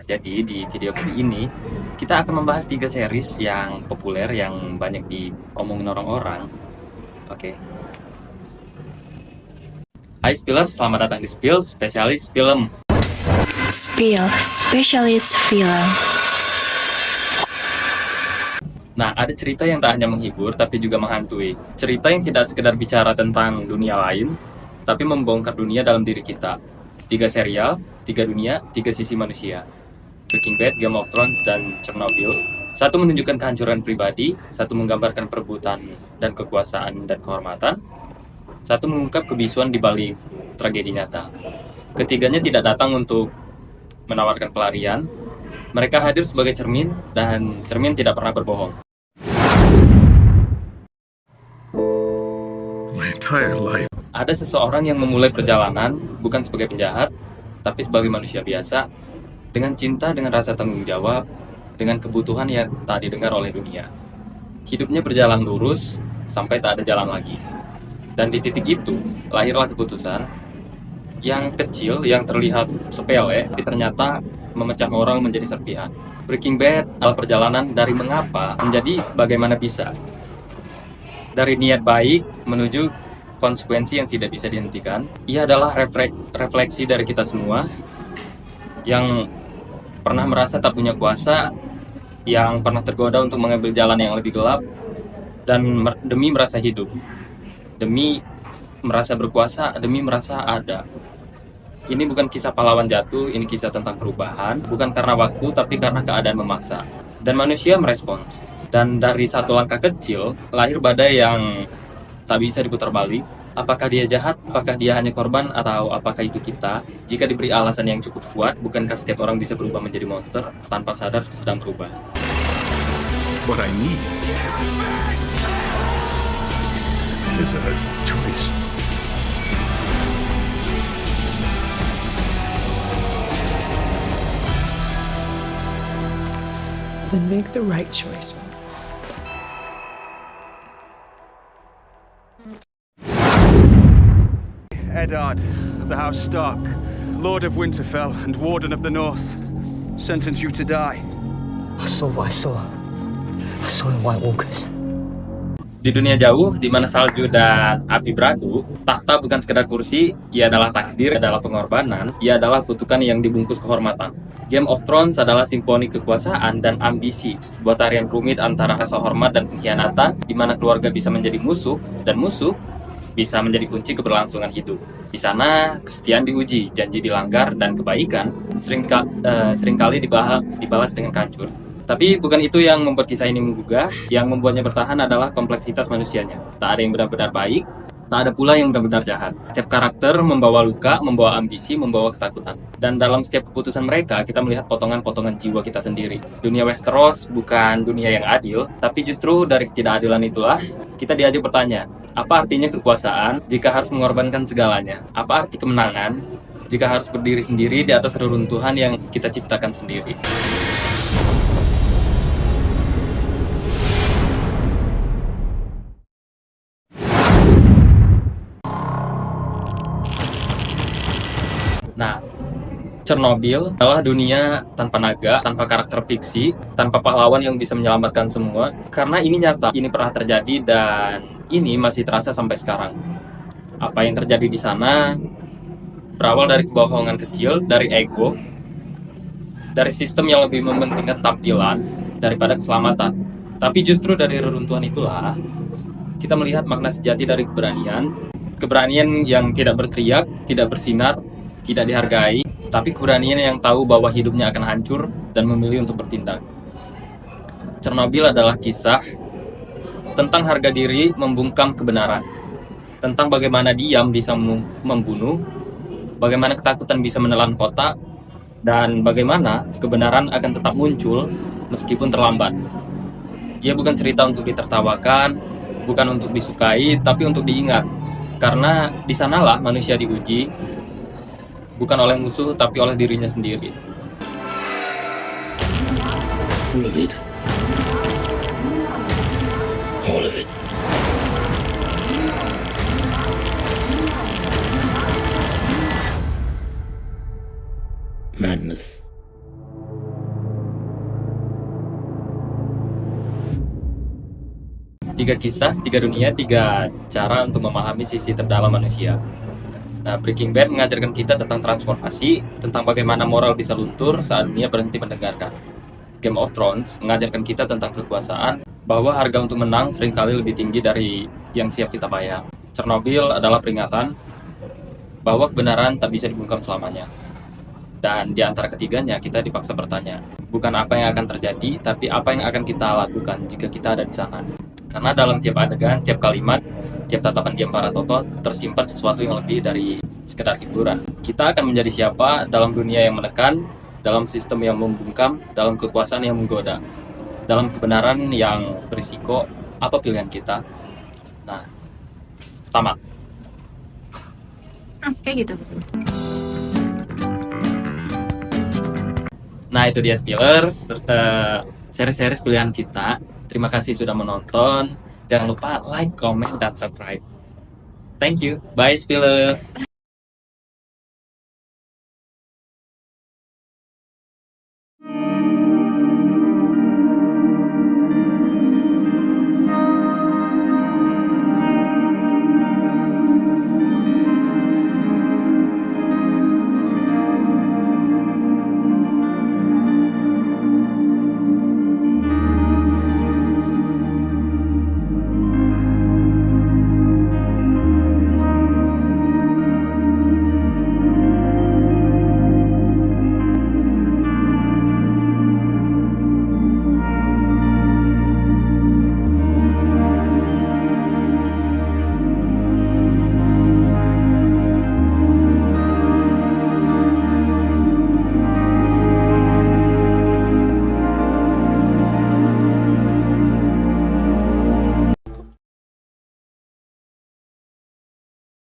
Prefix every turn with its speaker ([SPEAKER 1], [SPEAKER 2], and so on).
[SPEAKER 1] Jadi di video kali ini kita akan membahas 3 series yang populer yang banyak diomongin orang-orang. Oke. Hai Spillers, selamat datang di Spill, spesialis film.
[SPEAKER 2] Spill, spesialis film.
[SPEAKER 1] Nah, ada cerita yang tak hanya menghibur tapi juga menghantui. Cerita yang tidak sekedar bicara tentang dunia lain, tapi membongkar dunia dalam diri kita. 3 serial, 3 dunia, 3 sisi manusia. Breaking Bad, Game of Thrones, dan Chernobyl. Satu menunjukkan kehancuran pribadi, satu menggambarkan perebutan dan kekuasaan dan kehormatan, satu mengungkap kebisuan di balik tragedi nyata. Ketiganya tidak datang untuk menawarkan pelarian, mereka hadir sebagai cermin, dan cermin tidak pernah berbohong.
[SPEAKER 3] My entire life.
[SPEAKER 1] Ada seseorang yang memulai perjalanan bukan sebagai penjahat, tapi sebagai manusia biasa, dengan cinta, dengan rasa tanggung jawab, dengan kebutuhan yang tak didengar oleh dunia. Hidupnya berjalan lurus sampai tak ada jalan lagi. Dan di titik itu, lahirlah keputusan yang kecil, yang terlihat sepele, tapi ternyata memecah moral menjadi serpihan. Breaking Bad adalah perjalanan dari mengapa menjadi bagaimana bisa. Dari niat baik menuju konsekuensi yang tidak bisa dihentikan. Ia adalah refleksi dari kita semua yang pernah merasa tak punya kuasa, yang pernah tergoda untuk mengambil jalan yang lebih gelap, dan demi merasa hidup, demi merasa berkuasa, demi merasa ada. Ini bukan kisah pahlawan jatuh, ini kisah tentang perubahan, bukan karena waktu, tapi karena keadaan memaksa. Dan manusia merespons. Dan dari satu langkah kecil, lahir badai yang tak bisa diputar balik. Apakah dia jahat? Apakah dia hanya korban? Atau apakah itu kita? Jika diberi alasan yang cukup kuat, bukankah setiap orang bisa berubah menjadi monster tanpa sadar sedang berubah?
[SPEAKER 3] What I need is a choice.
[SPEAKER 4] Then make the right choice.
[SPEAKER 5] Eddard of the House Stark, Lord of Winterfell and Warden of the North, sentence you to die.
[SPEAKER 6] I saw what I saw. I saw the White Walkers.
[SPEAKER 1] Di dunia jauh, di mana salju dan api beradu, tahta bukan sekedar kursi, ia adalah takdir, adalah pengorbanan, ia adalah kutukan yang dibungkus kehormatan. Game of Thrones adalah simfoni kekuasaan dan ambisi, sebuah tarian rumit antara rasa hormat dan pengkhianatan, di mana keluarga bisa menjadi musuh, dan musuh bisa menjadi kunci keberlangsungan hidup. Di sana, kesetiaan diuji, janji dilanggar, dan kebaikan seringkali dibalas dengan hancur. Tapi bukan itu yang membuat kisah ini menggugah. Yang membuatnya bertahan adalah kompleksitas manusianya. Tak ada yang benar-benar baik, tak ada pula yang benar-benar jahat. Setiap karakter membawa luka, membawa ambisi, membawa ketakutan. Dan dalam setiap keputusan mereka, kita melihat potongan-potongan jiwa kita sendiri. Dunia Westeros bukan dunia yang adil, tapi justru dari ketidakadilan itulah kita diajak bertanya, apa artinya kekuasaan jika harus mengorbankan segalanya? Apa arti kemenangan jika harus berdiri sendiri di atas reruntuhan yang kita ciptakan sendiri? Nah, Chernobyl adalah dunia tanpa naga, tanpa karakter fiksi, tanpa pahlawan yang bisa menyelamatkan semua. Karena ini nyata, ini pernah terjadi dan ini masih terasa sampai sekarang. Apa yang terjadi di sana berawal dari kebohongan kecil, dari ego, dari sistem yang lebih mementingkan tampilan daripada keselamatan. Tapi justru dari reruntuhan itulah kita melihat makna sejati dari keberanian. Keberanian yang tidak berteriak, tidak bersinar, tidak dihargai, tapi keberanian yang tahu bahwa hidupnya akan hancur dan memilih untuk bertindak. Chernobyl adalah kisah tentang harga diri membungkam kebenaran, tentang bagaimana diam bisa membunuh, bagaimana ketakutan bisa menelan kota, dan bagaimana kebenaran akan tetap muncul meskipun terlambat. Ia bukan cerita untuk ditertawakan, bukan untuk disukai, tapi untuk diingat. Karena di sanalah manusia diuji, bukan oleh musuh, tapi oleh dirinya sendiri.
[SPEAKER 7] All of it. All of it. Madness.
[SPEAKER 1] 3 kisah, 3 dunia, 3 cara untuk memahami sisi terdalam manusia. Nah, Breaking Bad mengajarkan kita tentang transformasi, tentang bagaimana moral bisa luntur saat dunia berhenti mendengarkan. Game of Thrones mengajarkan kita tentang kekuasaan, bahwa harga untuk menang seringkali lebih tinggi dari yang siap kita bayar. Chernobyl adalah peringatan bahwa kebenaran tak bisa dibungkam selamanya. Dan di antara ketiganya kita dipaksa bertanya, bukan apa yang akan terjadi, tapi apa yang akan kita lakukan jika kita ada di sana. Karena dalam tiap adegan, tiap kalimat, tiap tatapan diam para tokoh tersimpan sesuatu yang lebih dari sekedar hiburan. Kita akan menjadi siapa dalam dunia yang menekan, dalam sistem yang membungkam, dalam kekuasaan yang menggoda, dalam kebenaran yang berisiko. Apa pilihan kita? Nah, tamat.
[SPEAKER 2] Kayak gitu.
[SPEAKER 1] Nah, itu dia Spillers, seri-seri pilihan kita. Terima kasih sudah menonton. Jangan lupa like, comment, dan subscribe. Thank you. Bye Spillers.